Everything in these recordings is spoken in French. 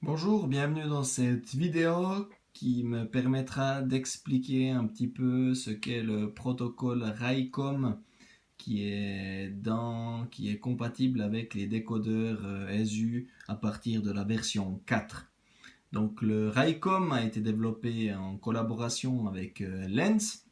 Bonjour, bienvenue dans cette vidéo qui me permettra d'expliquer un petit peu ce qu'est le protocole RAICOM qui est compatible avec les décodeurs ESU à partir de la version 4. Donc le RAICOM a été développé en collaboration avec Lens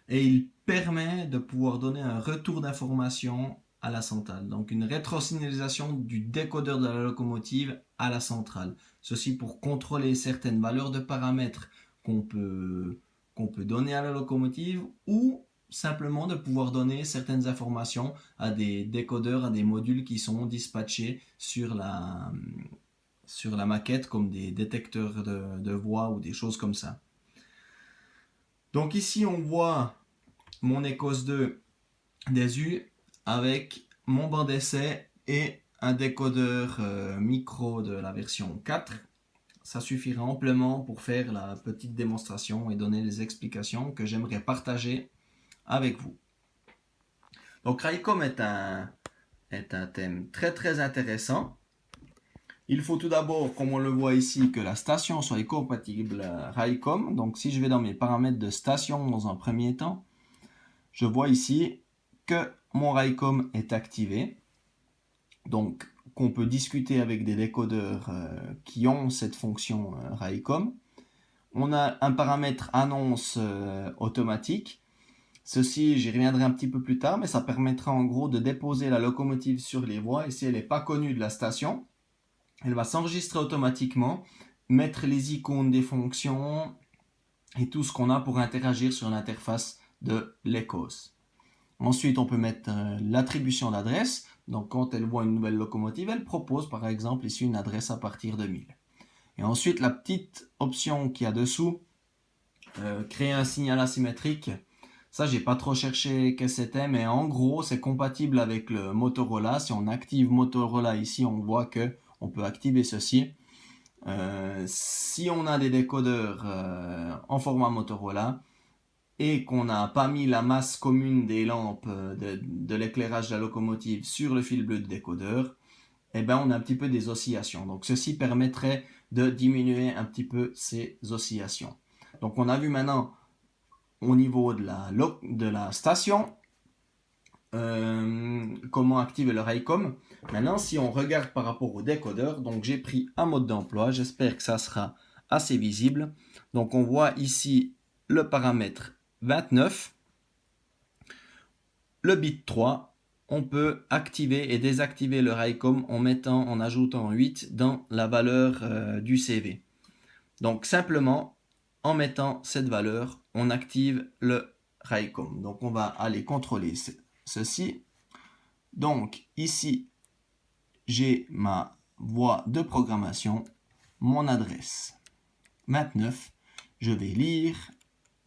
et il permet de pouvoir donner un retour d'information à la centrale. Donc une rétrosignalisation du décodeur de la locomotive à la centrale. Ceci pour contrôler certaines valeurs de paramètres qu'on peut, qu'on peut donner à la locomotive ou simplement de pouvoir donner certaines informations à des décodeurs, à des modules qui sont dispatchés sur la maquette comme des détecteurs de voix ou des choses comme ça. Donc ici on voit mon Ecos 2 des U avec mon banc d'essai et un décodeur micro de la version 4. Ça suffira amplement pour faire la petite démonstration et donner les explications que j'aimerais partager avec vous. Donc RAICOM est un thème très très intéressant. Il faut tout d'abord, comme on le voit ici, que la station soit compatible RAICOM. Donc si je vais dans mes paramètres de station dans un premier temps, je vois ici que mon RAICOM est activé. Donc, qu'on peut discuter avec des décodeurs qui ont cette fonction RAICOM. On a un paramètre annonce automatique. Ceci, j'y reviendrai un petit peu plus tard, mais ça permettra en gros de déposer la locomotive sur les voies et si elle n'est pas connue de la station, elle va s'enregistrer automatiquement, mettre les icônes des fonctions et tout ce qu'on a pour interagir sur l'interface de l'ECOS. Ensuite, on peut mettre l'attribution d'adresse. Donc, quand elle voit une nouvelle locomotive, elle propose par exemple ici une adresse à partir de 1000. Et ensuite, la petite option qu'il y a dessous, créer un signal asymétrique. Ça, j'ai pas trop cherché que c'était, mais en gros, c'est compatible avec le Motorola. Si on active Motorola ici, on voit que on peut activer ceci. Si on a des décodeurs en format Motorola, et qu'on n'a pas mis la masse commune des lampes de l'éclairage de la locomotive sur le fil bleu de décodeur, eh ben on a un petit peu des oscillations. Donc ceci permettrait de diminuer un petit peu ces oscillations. Donc on a vu maintenant au niveau de la station comment activer le RAICOM. Maintenant si on regarde par rapport au décodeur, donc j'ai pris un mode d'emploi, j'espère que ça sera assez visible. Donc on voit ici le paramètre 29. Le bit 3, on peut activer et désactiver le RAICOM en ajoutant 8 dans la valeur du CV. Donc simplement, en mettant cette valeur, on active le RAICOM. Donc on va aller contrôler ceci. Donc ici, j'ai ma voie de programmation, mon adresse 29. Je vais lire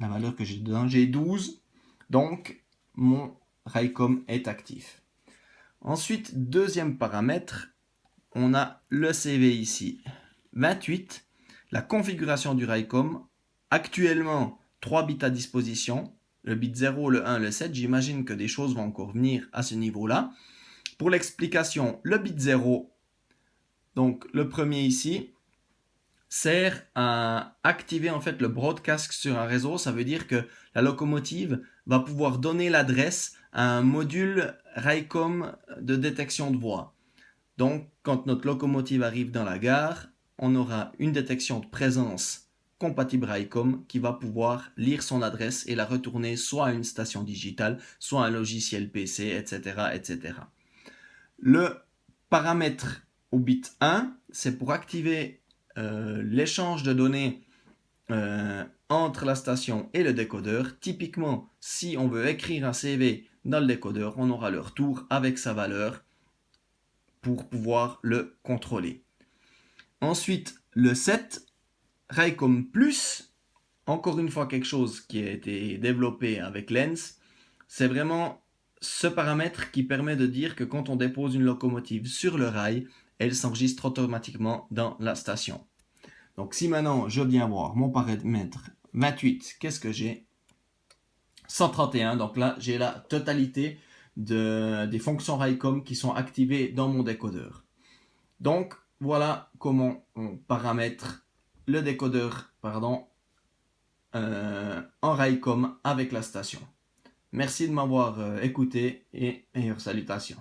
la valeur que j'ai dedans, j'ai 12. Donc mon RAICOM est actif. Ensuite, deuxième paramètre, on a le CV ici. 28, la configuration du RAICOM. Actuellement, 3 bits à disposition. Le bit 0, le 1, le 7. J'imagine que des choses vont encore venir à ce niveau-là. Pour l'explication, le bit 0, donc le premier ici, sert à activer en fait le broadcast sur un réseau. Ça veut dire que la locomotive va pouvoir donner l'adresse à un module RAICOM de détection de voix. Donc, quand notre locomotive arrive dans la gare, on aura une détection de présence compatible RAICOM qui va pouvoir lire son adresse et la retourner soit à une station digitale, soit à un logiciel PC, etc., etc. Le paramètre au bit 1, c'est pour activer l'échange de données entre la station et le décodeur. Typiquement, si on veut écrire un CV dans le décodeur, on aura le retour avec sa valeur pour pouvoir le contrôler. Ensuite, le 7, RAICOM Plus, encore une fois quelque chose qui a été développé avec Lens, c'est vraiment ce paramètre qui permet de dire que quand on dépose une locomotive sur le rail, elle s'enregistre automatiquement dans la station. Donc si maintenant je viens voir mon paramètre 28, qu'est-ce que j'ai? 131, donc là j'ai la totalité des fonctions RAICOM qui sont activées dans mon décodeur. Donc Voilà comment on paramètre le décodeur en Raycom avec la station. Merci de m'avoir écouté et meilleures salutations.